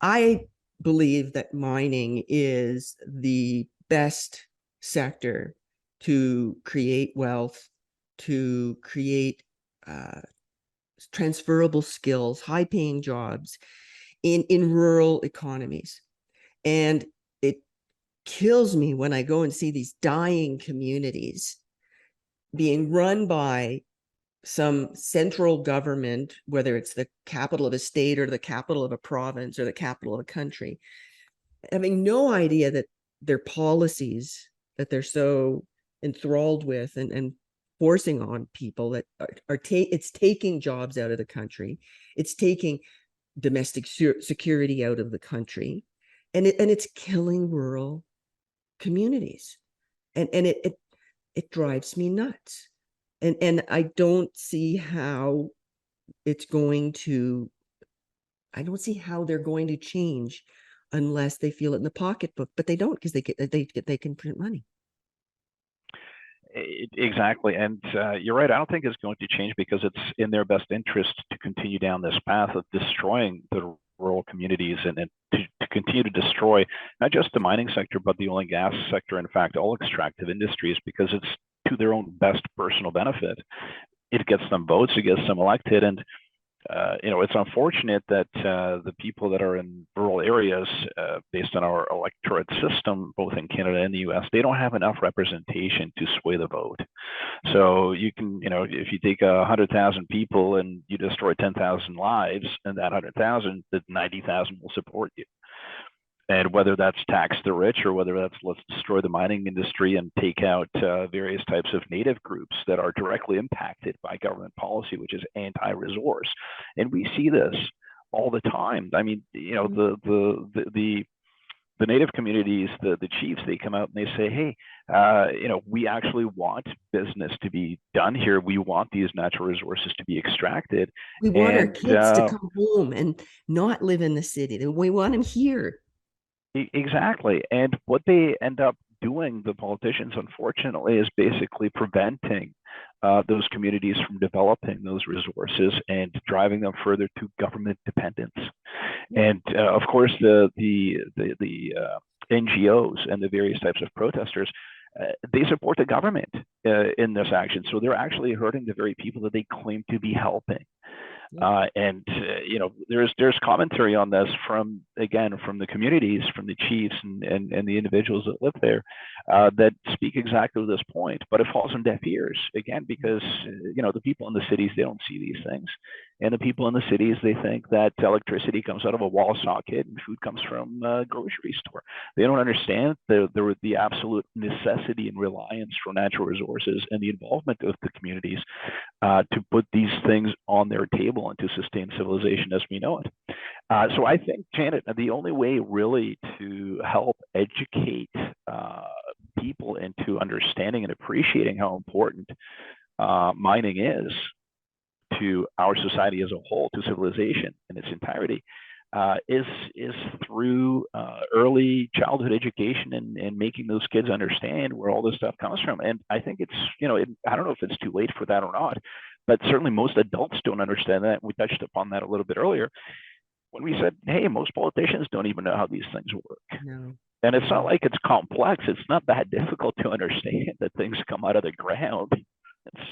I believe that mining is the best sector to create wealth, to create uh, transferable skills, high paying jobs in rural economies. And it kills me when I go and see these dying communities being run by some central government, whether it's the capital of a state or the capital of a province or the capital of a country, having no idea that their policies that they're so enthralled with and forcing on people that it's taking jobs out of the country, it's taking domestic security out of the country, and it's killing rural communities, and it drives me nuts, and I don't see how it's going to I don't see how they're going to change unless they feel it in the pocketbook, but they don't because they can print money. Exactly. And you're right. I don't think it's going to change because it's in their best interest to continue down this path of destroying the rural communities and to continue to destroy not just the mining sector, but the oil and gas sector. In fact, all extractive industries, because it's to their own best personal benefit. It gets them votes, it gets them elected. And it's unfortunate that the people that are in rural areas, based on our electorate system, both in Canada and the U.S., they don't have enough representation to sway the vote. So you can, if you take 100,000 people and you destroy 10,000 lives, and that 100,000, the 90,000 will support you. And whether that's tax the rich or whether that's let's destroy the mining industry and take out various types of native groups that are directly impacted by government policy, which is anti-resource. And we see this all the time. I mean, the native communities, the chiefs, they come out and they say, hey, we actually want business to be done here. We want these natural resources to be extracted. We want our And kids to come home and not live in the city. We want them here. Exactly. And what they end up doing, the politicians, unfortunately, is basically preventing those communities from developing those resources and driving them further to government dependence. And of course, the NGOs and the various types of protesters, they support the government in this action. So they're actually hurting the very people that they claim to be helping. There's commentary on this from the communities, from the chiefs and the individuals that live there, that speak exactly to this point. But it falls on deaf ears again because the people in the cities, they don't see these things, and the people in the cities, they think that electricity comes out of a wall socket and food comes from a grocery store. They don't understand the absolute necessity and reliance for natural resources and the involvement of the communities to put these things on their table and to sustain civilization as we know it. So I think, Janet, the only way really to help educate people into understanding and appreciating how important mining is to our society as a whole, to civilization in its entirety, is through early childhood education and making those kids understand where all this stuff comes from. And I think it's, I don't know if it's too late for that or not, but certainly most adults don't understand that. We touched upon that a little bit earlier when we said, hey, most politicians don't even know how these things work. No. And it's not like it's complex. It's not that difficult to understand that things come out of the ground. It's